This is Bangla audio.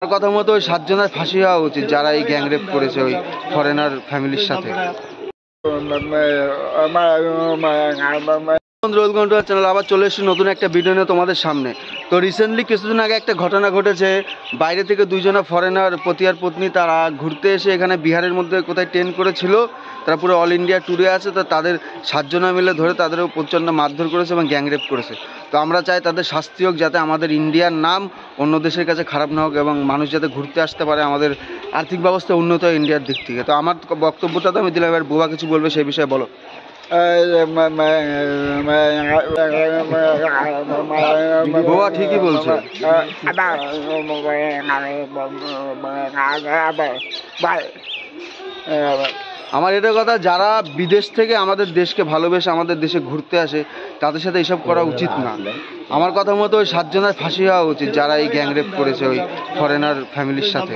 আমার কথা মতো ওই 7 জনের ফাঁসি হওয়া উচিত যারা এই গ্যাং রেপ করেছে ওই ফরেনার ফ্যামিলির সাথে। ওয়েলকাম টু চ্যানেল, আবার চলে এসেছি নতুন একটা ভিডিও নিয়ে তোমাদের সামনে। তো রিসেন্টলি কিছুদিন আগে একটা ঘটনা ঘটেছে, বাইরে থেকে দুইজনা ফরেনার পতি আর পত্নী তারা ঘুরতে এসে এখানে বিহারের মধ্যে কোথায় ট্রেন করেছিল, তারা পুরো অল ইন্ডিয়া ট্যুরে আছে। তো তাদের 7 জনা মিলে ধরে তাদেরও প্রচণ্ড মারধর করেছে এবং গ্যাং রেপ করেছে। তো আমরা চাই তাদের শাস্তি হোক, যাতে আমাদের ইন্ডিয়ার নাম অন্য দেশের কাছে খারাপ না হোক এবং মানুষ যাতে ঘুরতে আসতে পারে, আমাদের আর্থিক ব্যবস্থা উন্নত হয় ইন্ডিয়ার দিক থেকে। তো আমার বক্তব্যটা তো আমি দিলাম, এবার বুবা কিছু বলবে সেই বিষয়ে বলো। বুবা ঠিকই বলছে। আমার এটা কথা, যারা বিদেশ থেকে আমাদের দেশকে ভালোবেসে আমাদের দেশে ঘুরতে আসে তাদের সাথে এসব করা উচিত না। আমার কথা মতো ওই 7 জনের ফাঁসি হওয়া উচিত যারা এই গ্যাং রেপ করেছে ওই ফরেনার ফ্যামিলির সাথে।